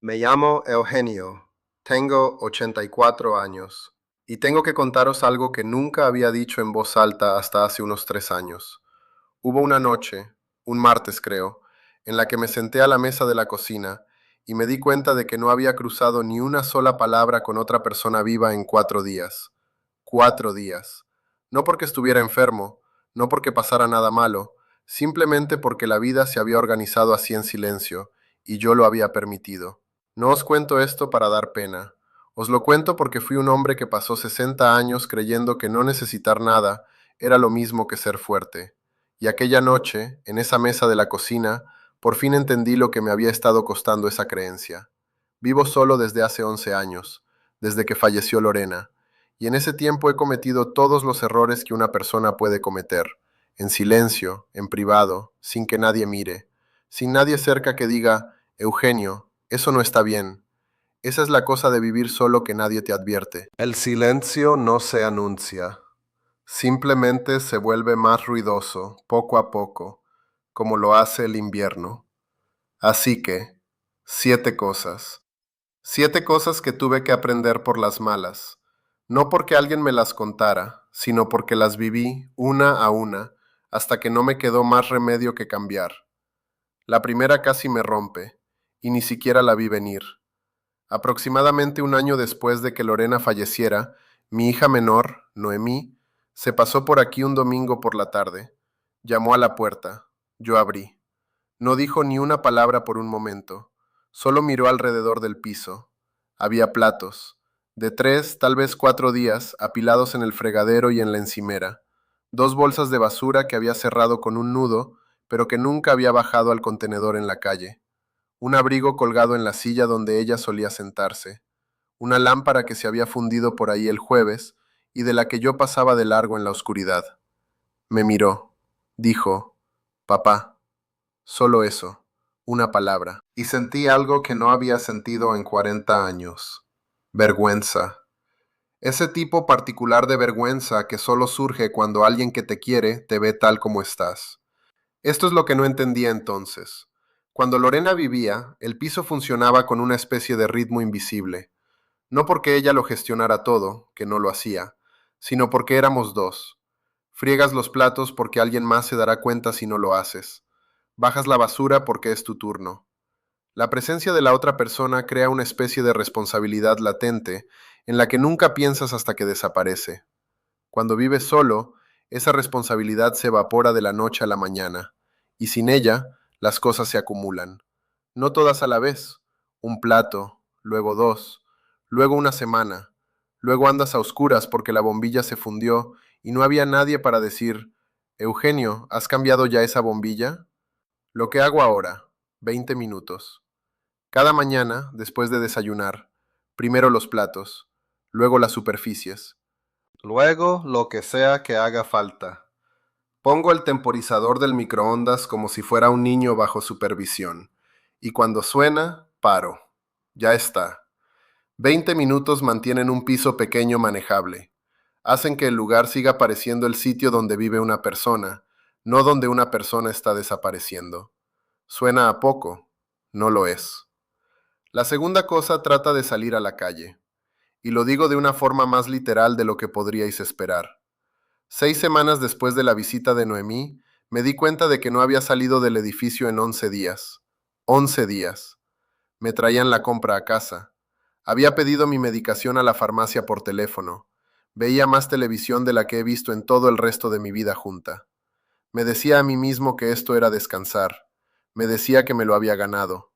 Me llamo Eugenio, tengo 84 años y tengo que contaros algo que nunca había dicho en voz alta hasta hace unos 3 años. Hubo una noche, un martes creo, en la que me senté a la mesa de la cocina y me di cuenta de que no había cruzado ni una sola palabra con otra persona viva en 4 días. 4 días. No porque estuviera enfermo, no porque pasara nada malo, simplemente porque la vida se había organizado así en silencio y yo lo había permitido. No os cuento esto para dar pena. Os lo cuento porque fui un hombre que pasó 60 años creyendo que no necesitar nada era lo mismo que ser fuerte. Y aquella noche, en esa mesa de la cocina, por fin entendí lo que me había estado costando esa creencia. Vivo solo desde hace 11 años, desde que falleció Lorena, y en ese tiempo he cometido todos los errores que una persona puede cometer, en silencio, en privado, sin que nadie mire, sin nadie cerca que diga, Eugenio, eso no está bien. Esa es la cosa de vivir solo que nadie te advierte. El silencio no se anuncia. Simplemente se vuelve más ruidoso, poco a poco, como lo hace el invierno. Así que, 7 cosas. 7 cosas que tuve que aprender por las malas. No porque alguien me las contara, sino porque las viví una a una, hasta que no me quedó más remedio que cambiar. La primera casi me rompe, y ni siquiera la vi venir. Aproximadamente un año después de que Lorena falleciera, mi hija menor, Noemí, se pasó por aquí un domingo por la tarde. Llamó a la puerta. Yo abrí. No dijo ni una palabra por un momento. Solo miró alrededor del piso. Había platos, de 3, tal vez 4 días, apilados en el fregadero y en la encimera. 2 bolsas de basura que había cerrado con un nudo, pero que nunca había bajado al contenedor en la calle. Un abrigo colgado en la silla donde ella solía sentarse, una lámpara que se había fundido por ahí el jueves y de la que yo pasaba de largo en la oscuridad. Me miró, dijo, papá, solo eso, una palabra, y sentí algo que no había sentido en 40 años. Vergüenza. Ese tipo particular de vergüenza que solo surge cuando alguien que te quiere te ve tal como estás. Esto es lo que no entendía entonces. Cuando Lorena vivía, el piso funcionaba con una especie de ritmo invisible. No porque ella lo gestionara todo, que no lo hacía, sino porque éramos dos. Friegas los platos porque alguien más se dará cuenta si no lo haces. Bajas la basura porque es tu turno. La presencia de la otra persona crea una especie de responsabilidad latente en la que nunca piensas hasta que desaparece. Cuando vives solo, esa responsabilidad se evapora de la noche a la mañana, y sin ella, las cosas se acumulan. No todas a la vez. Un plato, luego dos, luego una semana. Luego andas a oscuras porque la bombilla se fundió y no había nadie para decir, Eugenio, ¿has cambiado ya esa bombilla? Lo que hago ahora, 20 minutos. Cada mañana, después de desayunar, primero los platos, luego las superficies, luego lo que sea que haga falta. Pongo el temporizador del microondas como si fuera un niño bajo supervisión, y cuando suena, paro. Ya está. 20 minutos mantienen un piso pequeño manejable. Hacen que el lugar siga pareciendo el sitio donde vive una persona, no donde una persona está desapareciendo. Suena a poco, no lo es. La segunda cosa trata de salir a la calle, y lo digo de una forma más literal de lo que podríais esperar. 6 semanas después de la visita de Noemí, me di cuenta de que no había salido del edificio en 11 días. 11 días. Me traían la compra a casa. Había pedido mi medicación a la farmacia por teléfono. Veía más televisión de la que he visto en todo el resto de mi vida junta. Me decía a mí mismo que esto era descansar. Me decía que me lo había ganado.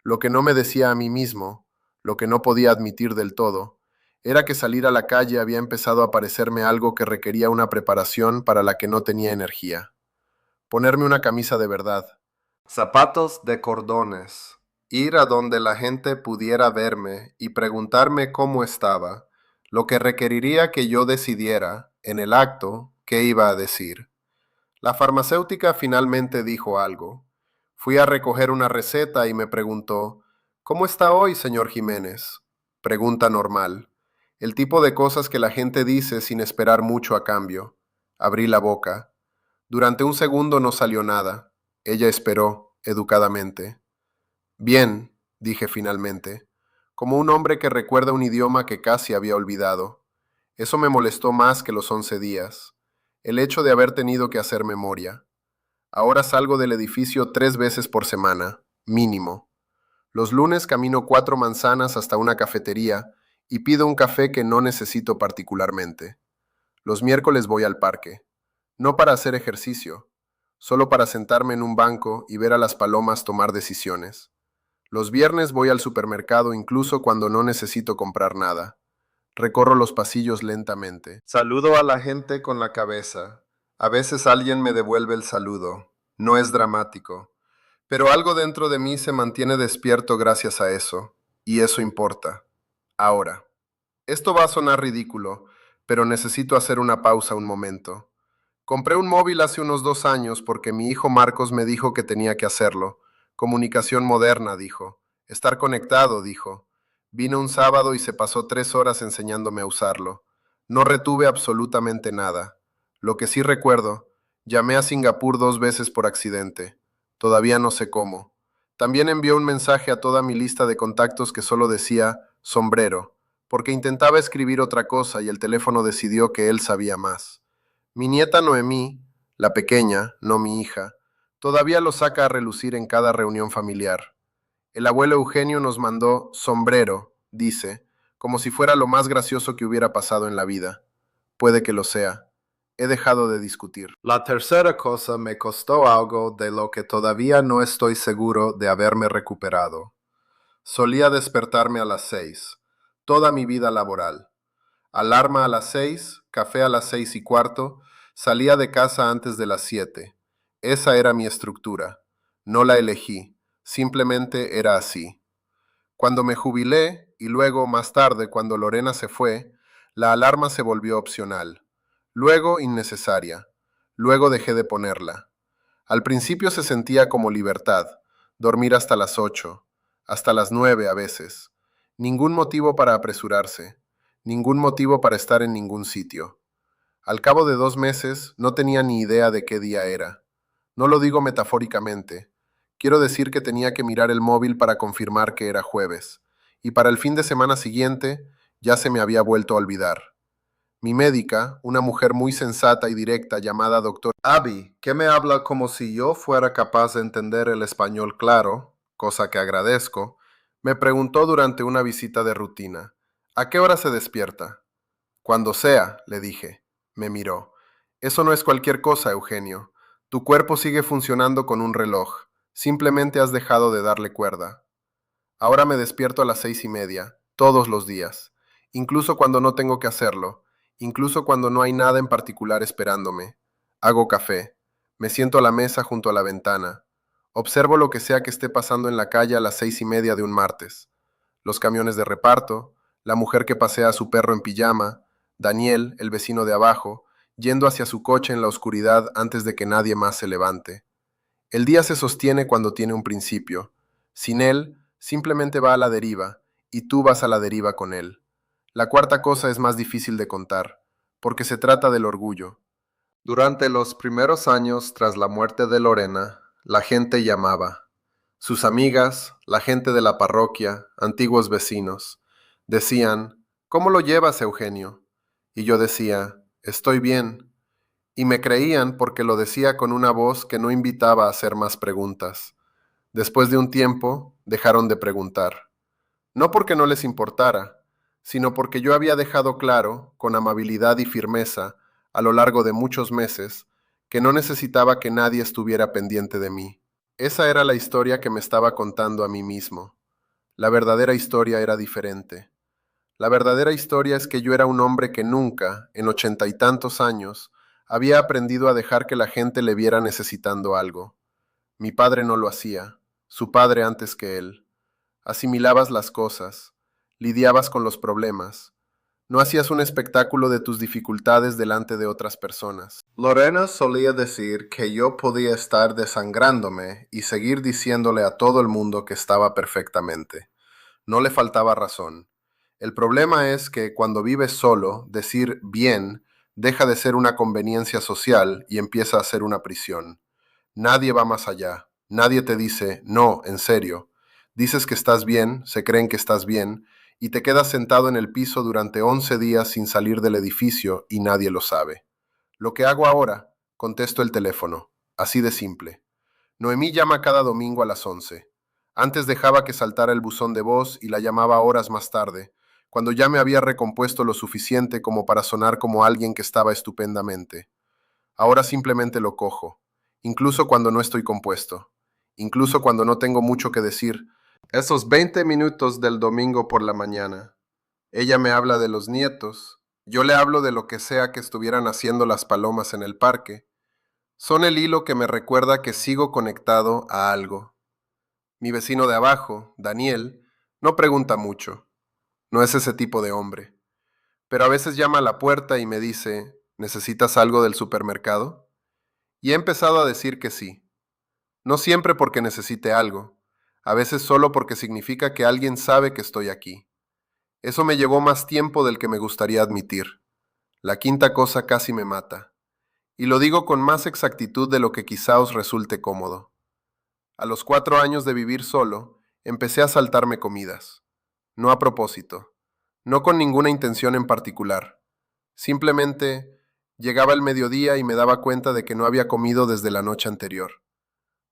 Lo que no me decía a mí mismo, lo que no podía admitir del todo, era que salir a la calle había empezado a parecerme algo que requería una preparación para la que no tenía energía. Ponerme una camisa de verdad, zapatos de cordones, ir a donde la gente pudiera verme y preguntarme cómo estaba, lo que requeriría que yo decidiera, en el acto, qué iba a decir. La farmacéutica finalmente dijo algo. Fui a recoger una receta y me preguntó, ¿cómo está hoy, señor Jiménez? Pregunta normal. El tipo de cosas que la gente dice sin esperar mucho a cambio. Abrí la boca. Durante un segundo no salió nada. Ella esperó, educadamente. Bien, dije finalmente, como un hombre que recuerda un idioma que casi había olvidado. Eso me molestó más que los 11 días, el hecho de haber tenido que hacer memoria. Ahora salgo del edificio 3 veces por semana, mínimo. Los lunes camino 4 manzanas hasta una cafetería y pido un café que no necesito particularmente. Los miércoles voy al parque, no para hacer ejercicio, solo para sentarme en un banco y ver a las palomas tomar decisiones. Los viernes voy al supermercado incluso cuando no necesito comprar nada. Recorro los pasillos lentamente. Saludo a la gente con la cabeza. A veces alguien me devuelve el saludo. No es dramático. Pero algo dentro de mí se mantiene despierto gracias a eso. Y eso importa. Ahora. Esto va a sonar ridículo, pero necesito hacer una pausa un momento. Compré un móvil hace unos 2 años porque mi hijo Marcos me dijo que tenía que hacerlo. Comunicación moderna, dijo. Estar conectado, dijo. Vino un sábado y se pasó 3 horas enseñándome a usarlo. No retuve absolutamente nada. Lo que sí recuerdo, llamé a Singapur 2 veces por accidente. Todavía no sé cómo. También envió un mensaje a toda mi lista de contactos que solo decía sombrero, porque intentaba escribir otra cosa y el teléfono decidió que él sabía más. Mi nieta Noemí, la pequeña, no mi hija, todavía lo saca a relucir en cada reunión familiar. El abuelo Eugenio nos mandó sombrero, dice, como si fuera lo más gracioso que hubiera pasado en la vida. Puede que lo sea. He dejado de discutir. La tercera cosa me costó algo de lo que todavía no estoy seguro de haberme recuperado. Solía despertarme a las 6, toda mi vida laboral. Alarma a las 6, café a las 6:15, salía de casa antes de las 7. Esa era mi estructura. No la elegí, simplemente era así. Cuando me jubilé, y luego más tarde cuando Lorena se fue, la alarma se volvió opcional. Luego innecesaria. Luego dejé de ponerla. Al principio se sentía como libertad, dormir hasta las 8, hasta las 9 a veces. Ningún motivo para apresurarse, ningún motivo para estar en ningún sitio. Al cabo de 2 meses no tenía ni idea de qué día era. No lo digo metafóricamente. Quiero decir que tenía que mirar el móvil para confirmar que era jueves, y para el fin de semana siguiente ya se me había vuelto a olvidar. Mi médica, una mujer muy sensata y directa llamada doctor Abby, que me habla como si yo fuera capaz de entender el español claro, cosa que agradezco, me preguntó durante una visita de rutina, ¿a qué hora se despierta? Cuando sea, le dije. Me miró. Eso no es cualquier cosa, Eugenio. Tu cuerpo sigue funcionando con un reloj. Simplemente has dejado de darle cuerda. Ahora me despierto a las 6:30, todos los días, incluso cuando no tengo que hacerlo, incluso cuando no hay nada en particular esperándome. Hago café, me siento a la mesa junto a la ventana, observo lo que sea que esté pasando en la calle a las 6:30 de un martes. Los camiones de reparto, la mujer que pasea a su perro en pijama, Daniel, el vecino de abajo, yendo hacia su coche en la oscuridad antes de que nadie más se levante. El día se sostiene cuando tiene un principio. Sin él, simplemente va a la deriva, y tú vas a la deriva con él. La cuarta cosa es más difícil de contar, porque se trata del orgullo. Durante los primeros años tras la muerte de Lorena, la gente llamaba. Sus amigas, la gente de la parroquia, antiguos vecinos, decían, ¿cómo lo llevas, Eugenio? Y yo decía, estoy bien. Y me creían porque lo decía con una voz que no invitaba a hacer más preguntas. Después de un tiempo, dejaron de preguntar. No porque no les importara, sino porque yo había dejado claro, con amabilidad y firmeza, a lo largo de muchos meses, que no necesitaba que nadie estuviera pendiente de mí. Esa era la historia que me estaba contando a mí mismo. La verdadera historia era diferente. La verdadera historia es que yo era un hombre que nunca, en 80 y tantos años, había aprendido a dejar que la gente le viera necesitando algo. Mi padre no lo hacía, su padre antes que él. Asimilabas las cosas, lidiabas con los problemas. No hacías un espectáculo de tus dificultades delante de otras personas. Lorena solía decir que yo podía estar desangrándome y seguir diciéndole a todo el mundo que estaba perfectamente. No le faltaba razón. El problema es que cuando vives solo, decir bien deja de ser una conveniencia social y empieza a ser una prisión. Nadie va más allá. Nadie te dice, no, en serio. Dices que estás bien, se creen que estás bien, y te quedas sentado en el piso durante 11 días sin salir del edificio y nadie lo sabe. Lo que hago ahora, contesto el teléfono, así de simple. Noemí llama cada domingo a las 11. Antes dejaba que saltara el buzón de voz y la llamaba horas más tarde, cuando ya me había recompuesto lo suficiente como para sonar como alguien que estaba estupendamente. Ahora simplemente lo cojo, incluso cuando no estoy compuesto, incluso cuando no tengo mucho que decir. Esos 20 minutos del domingo por la mañana. Ella me habla de los nietos, yo le hablo de lo que sea que estuvieran haciendo las palomas en el parque. Son el hilo que me recuerda que sigo conectado a algo. Mi vecino de abajo, Daniel, no pregunta mucho. No es ese tipo de hombre. Pero a veces llama a la puerta y me dice, ¿necesitas algo del supermercado? Y he empezado a decir que sí. No siempre porque necesite algo. A veces solo porque significa que alguien sabe que estoy aquí. Eso me llevó más tiempo del que me gustaría admitir. La quinta cosa casi me mata. Y lo digo con más exactitud de lo que quizá os resulte cómodo. A los 4 años de vivir solo, empecé a saltarme comidas. No a propósito. No con ninguna intención en particular. Simplemente llegaba el mediodía y me daba cuenta de que no había comido desde la noche anterior.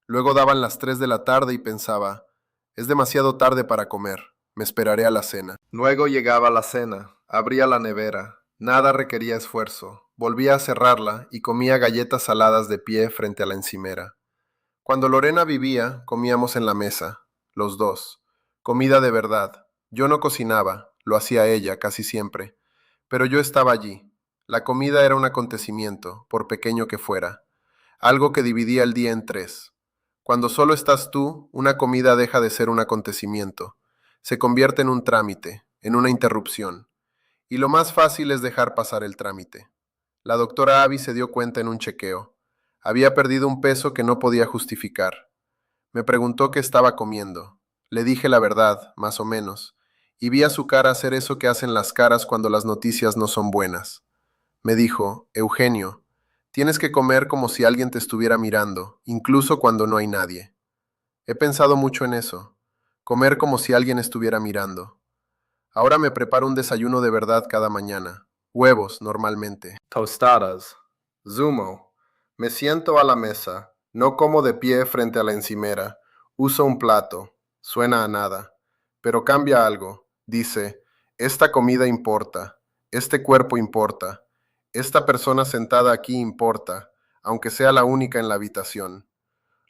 Luego daban las 3 de la tarde y pensaba, es demasiado tarde para comer, me esperaré a la cena. Luego llegaba la cena, abría la nevera, nada requería esfuerzo, volvía a cerrarla y comía galletas saladas de pie frente a la encimera. Cuando Lorena vivía, comíamos en la mesa, los dos. Comida de verdad. Yo no cocinaba, lo hacía ella casi siempre, pero yo estaba allí. La comida era un acontecimiento, por pequeño que fuera, algo que dividía el día en tres. Cuando solo estás tú, una comida deja de ser un acontecimiento. Se convierte en un trámite, en una interrupción. Y lo más fácil es dejar pasar el trámite. La doctora Abby se dio cuenta en un chequeo. Había perdido un peso que no podía justificar. Me preguntó qué estaba comiendo. Le dije la verdad, más o menos, y vi a su cara hacer eso que hacen las caras cuando las noticias no son buenas. Me dijo, Eugenio, tienes que comer como si alguien te estuviera mirando, incluso cuando no hay nadie. He pensado mucho en eso, comer como si alguien estuviera mirando. Ahora me preparo un desayuno de verdad cada mañana. Huevos, normalmente. Tostadas. Zumo. Me siento a la mesa. No como de pie frente a la encimera. Uso un plato. Suena a nada. Pero cambia algo. Dice, esta comida importa. Este cuerpo importa. Esta persona sentada aquí importa, aunque sea la única en la habitación.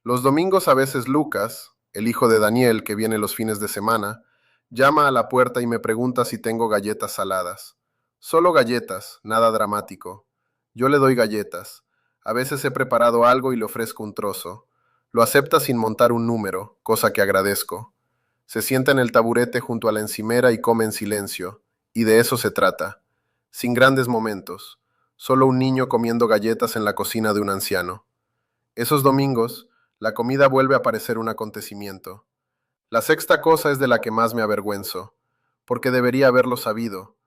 Los domingos a veces Lucas, el hijo de Daniel que viene los fines de semana, llama a la puerta y me pregunta si tengo galletas saladas. Solo galletas, nada dramático. Yo le doy galletas. A veces he preparado algo y le ofrezco un trozo. Lo acepta sin montar un número, cosa que agradezco. Se sienta en el taburete junto a la encimera y come en silencio. Y de eso se trata. Sin grandes momentos. Solo un niño comiendo galletas en la cocina de un anciano. Esos domingos, la comida vuelve a parecer un acontecimiento. La sexta cosa es de la que más me avergüenzo, porque debería haberlo sabido.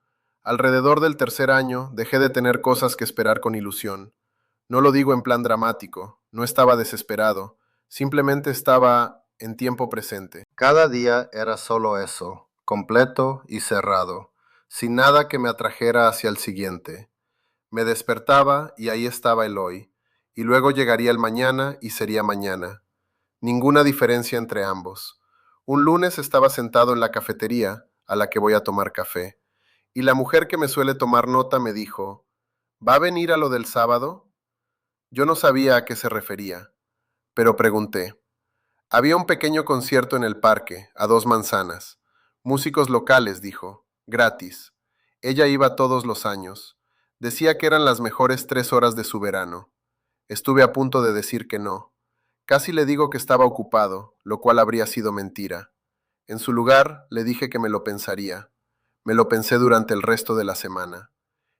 Alrededor del tercer año dejé de tener cosas que esperar con ilusión. No lo digo en plan dramático, no estaba desesperado, simplemente estaba en tiempo presente. Cada día era solo eso, completo y cerrado, sin nada que me atrajera hacia el siguiente. Me despertaba y ahí estaba el hoy, y luego llegaría el mañana y sería mañana. Ninguna diferencia entre ambos. Un lunes estaba sentado en la cafetería, a la que voy a tomar café, y la mujer que me suele tomar nota me dijo, ¿va a venir a lo del sábado? Yo no sabía a qué se refería, pero pregunté. Había un pequeño concierto en el parque, a 2 manzanas. Músicos locales, dijo, gratis. Ella iba todos los años. Decía que eran las mejores 3 horas de su verano. Estuve a punto de decir que no. Casi le digo que estaba ocupado, lo cual habría sido mentira. En su lugar, le dije que me lo pensaría. Me lo pensé durante el resto de la semana.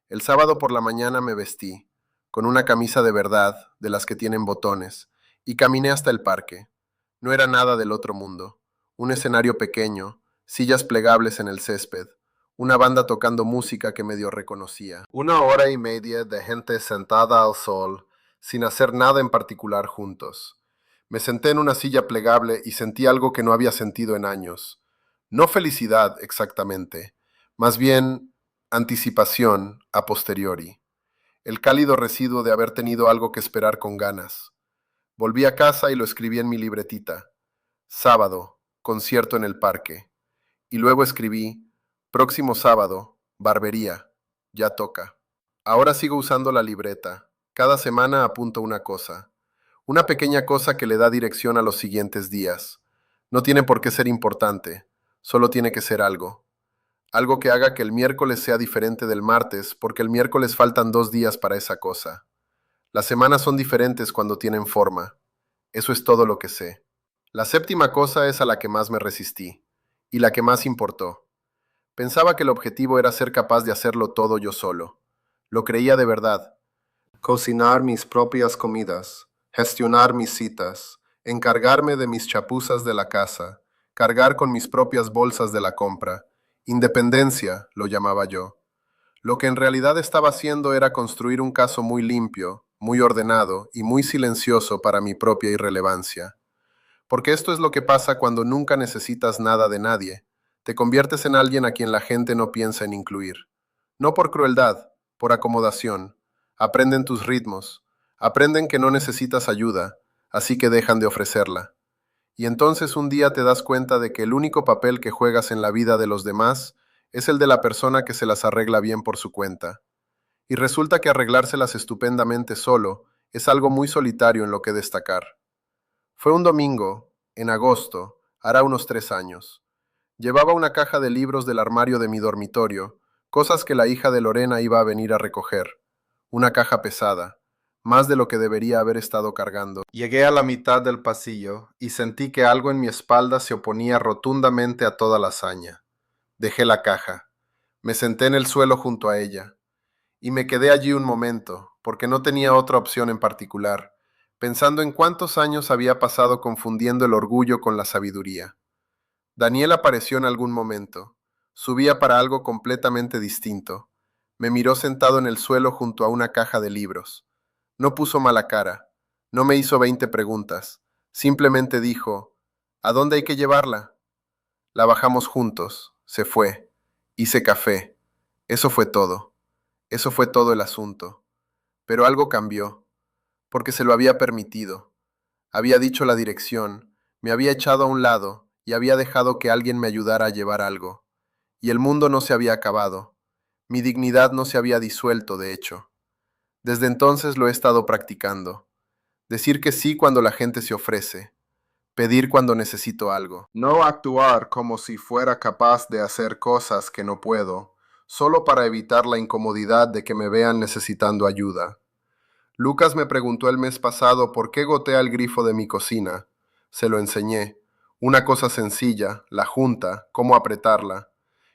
El sábado por la mañana me vestí, con una camisa de verdad, de las que tienen botones, y caminé hasta el parque. No era nada del otro mundo. Un escenario pequeño, sillas plegables en el césped, una banda tocando música que medio reconocía. 1 hora y media de gente sentada al sol, sin hacer nada en particular juntos. Me senté en una silla plegable y sentí algo que no había sentido en años. No felicidad exactamente, más bien anticipación a posteriori, el cálido residuo de haber tenido algo que esperar con ganas. Volví a casa y lo escribí en mi libretita. Sábado, concierto en el parque. Y luego escribí, próximo sábado, barbería, ya toca. Ahora sigo usando la libreta. Cada semana apunto una cosa. Una pequeña cosa que le da dirección a los siguientes días. No tiene por qué ser importante, solo tiene que ser algo. Algo que haga que el miércoles sea diferente del martes, porque el miércoles faltan 2 días para esa cosa. Las semanas son diferentes cuando tienen forma. Eso es todo lo que sé. La séptima cosa es a la que más me resistí, y la que más importó. Pensaba que el objetivo era ser capaz de hacerlo todo yo solo. Lo creía de verdad. Cocinar mis propias comidas, gestionar mis citas, encargarme de mis chapuzas de la casa, cargar con mis propias bolsas de la compra. Independencia, lo llamaba yo. Lo que en realidad estaba haciendo era construir un caso muy limpio, muy ordenado y muy silencioso para mi propia irrelevancia. Porque esto es lo que pasa cuando nunca necesitas nada de nadie. Te conviertes en alguien a quien la gente no piensa en incluir. No por crueldad, por acomodación. Aprenden tus ritmos. Aprenden que no necesitas ayuda, así que dejan de ofrecerla. Y entonces un día te das cuenta de que el único papel que juegas en la vida de los demás es el de la persona que se las arregla bien por su cuenta. Y resulta que arreglárselas estupendamente solo es algo muy solitario en lo que destacar. Fue un domingo, en agosto, hará unos 3 años. Llevaba una caja de libros del armario de mi dormitorio, cosas que la hija de Lorena iba a venir a recoger. Una caja pesada, más de lo que debería haber estado cargando. Llegué a la mitad del pasillo y sentí que algo en mi espalda se oponía rotundamente a toda la hazaña. Dejé la caja. Me senté en el suelo junto a ella. Y me quedé allí un momento, porque no tenía otra opción en particular, pensando en cuántos años había pasado confundiendo el orgullo con la sabiduría. Daniel apareció en algún momento. Subía para algo completamente distinto. Me miró sentado en el suelo junto a una caja de libros. No puso mala cara. No me hizo 20 preguntas. Simplemente dijo, ¿a dónde hay que llevarla? La bajamos juntos. Se fue. Hice café. Eso fue todo. Eso fue todo el asunto. Pero algo cambió, porque se lo había permitido. Había dicho la dirección, me había echado a un lado y había dejado que alguien me ayudara a llevar algo. Y el mundo no se había acabado. Mi dignidad no se había disuelto, de hecho. Desde entonces lo he estado practicando. Decir que sí cuando la gente se ofrece. Pedir cuando necesito algo. No actuar como si fuera capaz de hacer cosas que no puedo, solo para evitar la incomodidad de que me vean necesitando ayuda. Lucas me preguntó el mes pasado por qué gotea el grifo de mi cocina. Se lo enseñé. Una cosa sencilla, la junta, cómo apretarla.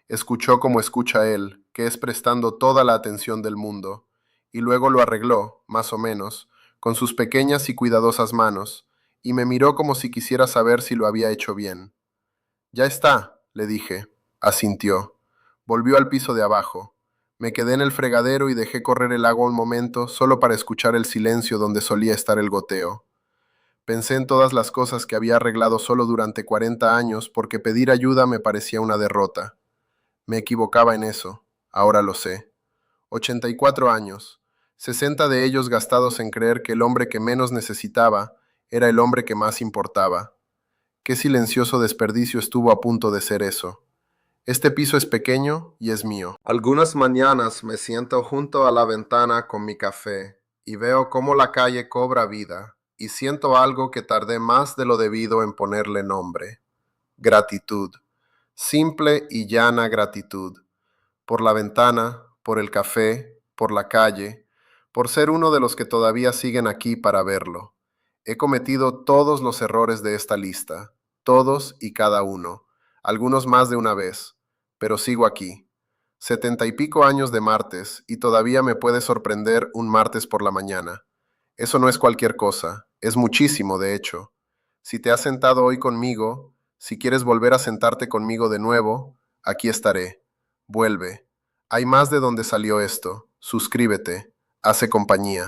Escuchó como escucha él, que es prestando toda la atención del mundo, y luego lo arregló, más o menos, con sus pequeñas y cuidadosas manos, y me miró como si quisiera saber si lo había hecho bien. Ya está, le dije. Asintió. Volvió al piso de abajo. Me quedé en el fregadero y dejé correr el agua un momento solo para escuchar el silencio donde solía estar el goteo. Pensé en todas las cosas que había arreglado solo durante 40 años porque pedir ayuda me parecía una derrota. Me equivocaba en eso, ahora lo sé. 84 años, 60 de ellos gastados en creer que el hombre que menos necesitaba era el hombre que más importaba. Qué silencioso desperdicio estuvo a punto de ser eso. Este piso es pequeño y es mío. Algunas mañanas me siento junto a la ventana con mi café y veo cómo la calle cobra vida y siento algo que tardé más de lo debido en ponerle nombre. Gratitud. Simple y llana gratitud. Por la ventana, por el café, por la calle, por ser uno de los que todavía siguen aquí para verlo. He cometido todos los errores de esta lista, todos y cada uno, algunos más de una vez, pero sigo aquí. 70 y pico años de martes y todavía me puede sorprender un martes por la mañana. Eso no es cualquier cosa, es muchísimo de hecho. Si te has sentado hoy conmigo, si quieres volver a sentarte conmigo de nuevo, aquí estaré. Vuelve. Hay más de donde salió esto. Suscríbete. Hace compañía.